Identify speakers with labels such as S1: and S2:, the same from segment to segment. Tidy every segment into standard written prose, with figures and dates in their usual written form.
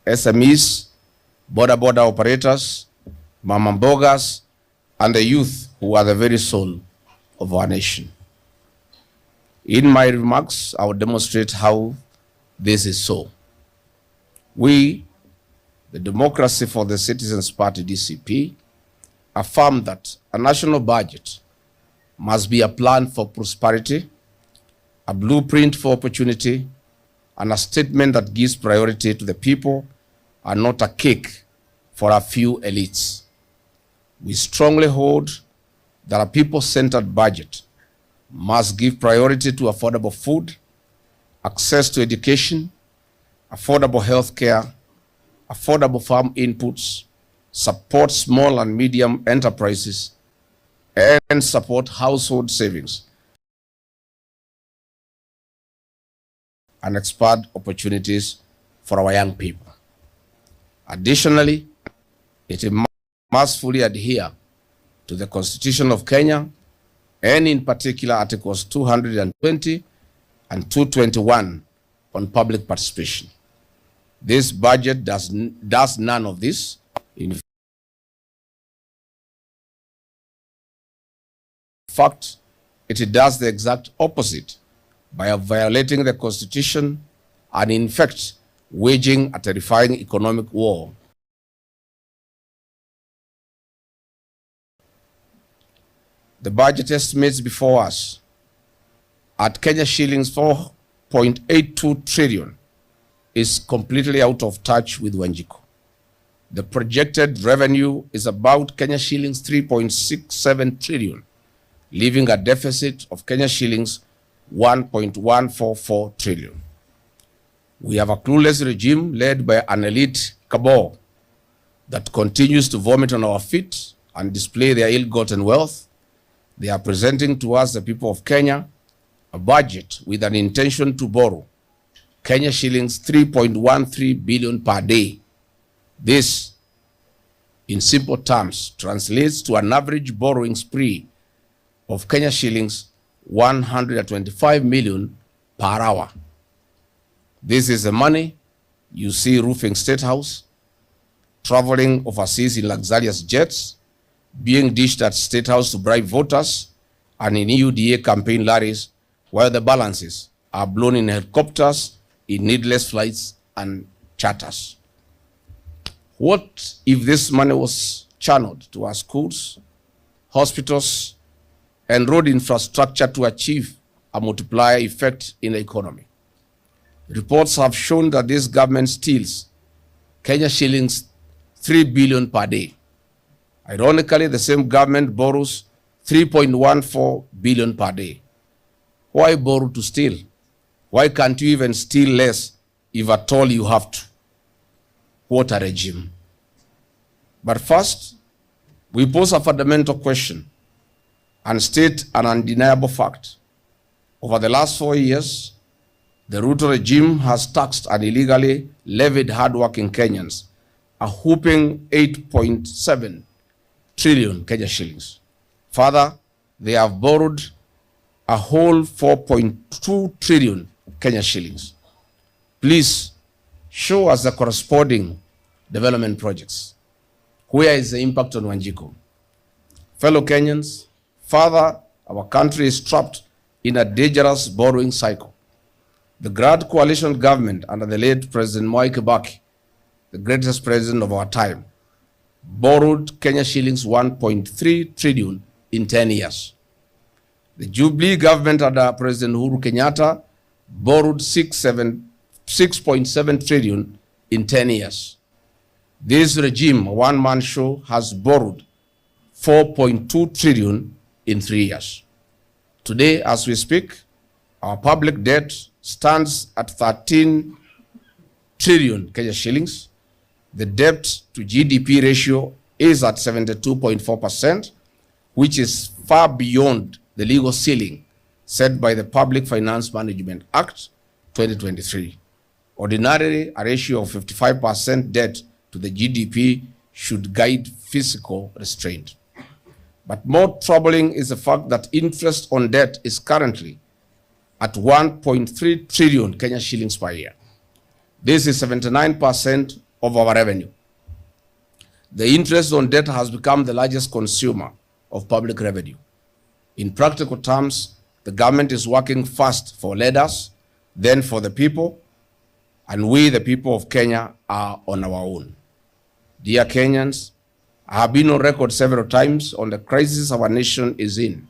S1: SMEs, border operators, mama mbogas, and the youth who are the very soul of our nation. In my remarks, I will demonstrate how this is so. We, the Democracy for the Citizens Party, DCP, affirm that a national budget must be a plan for prosperity, a blueprint for opportunity, and a statement that gives priority to the people and not a cake for a few elites. We strongly hold that a people-centered budget must give priority to affordable food, access to education, affordable health care, affordable farm inputs, support small and medium enterprises, and support household savings and expand opportunities for our young people. Additionally, it must fully adhere to the Constitution of Kenya, and in particular Articles 220 and 221 on public participation. This budget does none of this. In fact, it does the exact opposite by violating the Constitution and in fact waging a terrifying economic war. The budget estimates before us at Kenya shillings 4.82 trillion is completely out of touch with Wanjiku. The projected revenue is about Kenya shillings 3.67 trillion, leaving a deficit of Kenya shillings 1.144 trillion. We have a clueless regime led by an elite cabal that continues to vomit on our feet and display their ill-gotten wealth. They are presenting to us, the people of Kenya, a budget with an intention to borrow Kenya shillings 3.13 billion per day. This, in simple terms, translates to an average borrowing spree of Kenya shillings 125 million per hour. This is the money you see roofing State House, traveling overseas in luxurious jets, being dished at State House to bribe voters, and in EUDA campaign lorries, while the balances are blown in helicopters, in needless flights and charters. What if this money was channeled to our schools, hospitals, and road infrastructure to achieve a multiplier effect in the economy? Reports have shown that this government steals Kenya shillings 3 billion per day. Ironically, the same government borrows 3.14 billion per day. Why borrow to steal? Why can't you even steal less if at all you have to? What a regime. But first, we pose a fundamental question and state an undeniable fact. Over the last 4 years, the Ruto regime has taxed and illegally levied hardworking Kenyans a whopping 8.7 trillion Kenya shillings. Further, they have borrowed a whole 4.2 trillion Kenya shillings. Please show us the corresponding development projects. Where is the impact on Wanjiku? Fellow Kenyans, further, our country is trapped in a dangerous borrowing cycle. The Grand Coalition government under the late President Mwai Kibaki, the greatest president of our time, borrowed Kenya shillings 1.3 trillion in 10 years. The Jubilee government under President Uhuru Kenyatta borrowed 6.7 trillion in 10 years. This regime, a one-man show, has borrowed 4.2 trillion in 3 years. Today, as we speak, our public debt stands at 13 trillion Kenya shillings. The debt to GDP ratio is at 72.4%, which is far beyond the legal ceiling set by the Public Finance Management Act 2023. Ordinarily, a ratio of 55% debt to the GDP should guide fiscal restraint. But more troubling is the fact that interest on debt is currently at 1.3 trillion Kenya shillings per year. This is 79% of our revenue. The interest on debt has become the largest consumer of public revenue. In practical terms, the government is working first for leaders, then for the people, and we, the people of Kenya, are on our own. Dear Kenyans, I have been on record several times on the crisis our nation is in.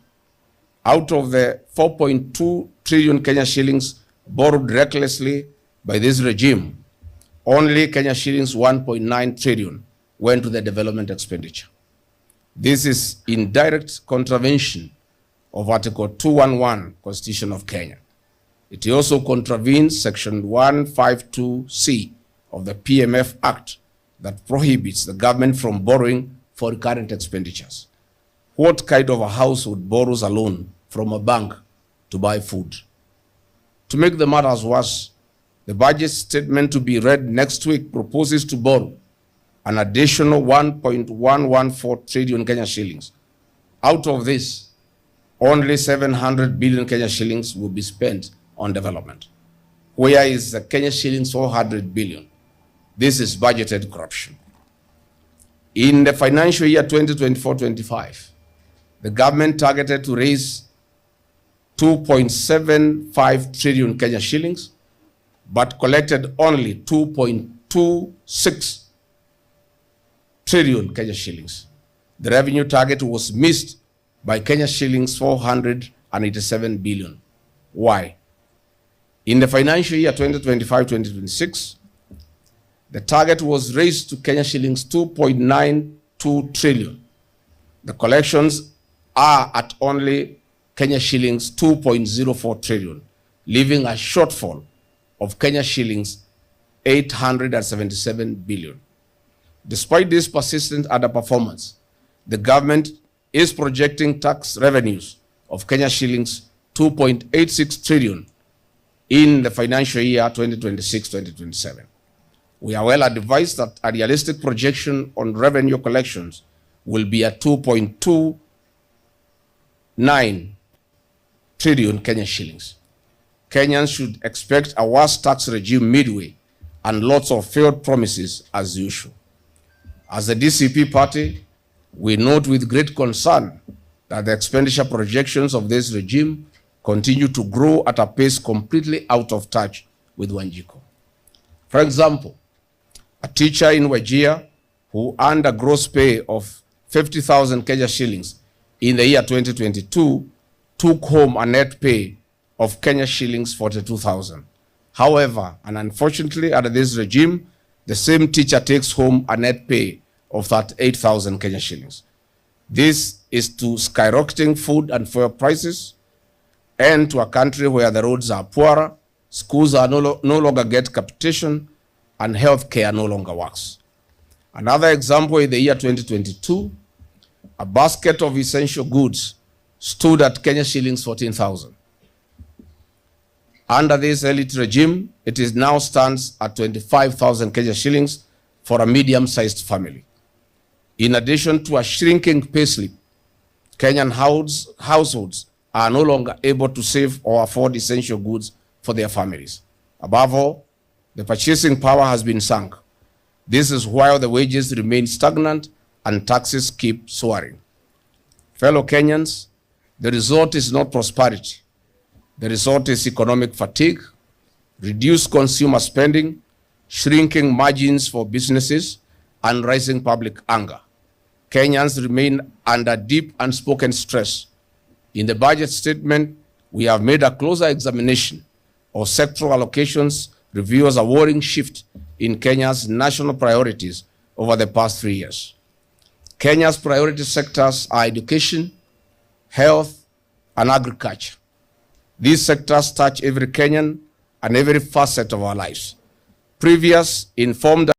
S1: Out of the 4.2 trillion Kenya shillings borrowed recklessly by this regime, only Kenya shillings 1.9 trillion went to the development expenditure. This is in direct contravention of Article 211 Constitution of Kenya. It also contravenes Section 152C of the PMF Act that prohibits the government from borrowing for recurrent expenditures. What kind of a household borrows a loan from a bank to buy food? To make the matters worse, the budget statement to be read next week proposes to borrow an additional 1.114 trillion Kenya shillings. Out of this, only 700 billion Kenya shillings will be spent on development. Where is the Kenya shillings 400 billion? This is budgeted corruption. In the financial year 2024-25, the government targeted to raise 2.75 trillion Kenya shillings, but collected only 2.26 trillion Kenya shillings. The revenue target was missed by Kenya shillings 487 billion. Why? In the financial year 2025-2026, the target was raised to Kenya shillings 2.92 trillion. The collections are at only Kenya shillings 2.04 trillion, leaving a shortfall of Kenya shillings 877 billion. Despite this persistent underperformance, the government is projecting tax revenues of Kenya shillings 2.86 trillion in the financial year 2026-2027. We are well advised that a realistic projection on revenue collections will be at 2.29 trillion Kenya shillings. Kenyans should expect a worse tax regime midway and lots of failed promises as usual. As the DCP party, we note with great concern that the expenditure projections of this regime continue to grow at a pace completely out of touch with Wanjiku. For example, a teacher in Wajir who earned a gross pay of 50,000 Kenya shillings in the year 2022 took home a net pay of Kenya shillings 42,000. However, and unfortunately under this regime, the same teacher takes home a net pay of 38,000 Kenya shillings. This is to skyrocketing food and fuel prices, and to a country where the roads are poorer, schools are no longer get capitation, and healthcare no longer works. Another example, in the year 2022, a basket of essential goods stood at Kenya shillings 14,000. Under this elite regime, it is now stands at 25,000 Kenya shillings for a medium-sized family. In addition to a shrinking payslip, Kenyan households are no longer able to save or afford essential goods for their families. Above all, the purchasing power has been sunk. This is while the wages remain stagnant and taxes keep soaring. Fellow Kenyans, the result is not prosperity. The result is economic fatigue, reduced consumer spending, shrinking margins for businesses, and rising public anger. Kenyans remain under deep unspoken stress. In the budget statement, we have made a closer examination of sectoral allocations reveals a worrying shift in Kenya's national priorities over the past 3 years. Kenya's priority sectors are education, health, and agriculture. These sectors touch every Kenyan and every facet of our lives. Previous informed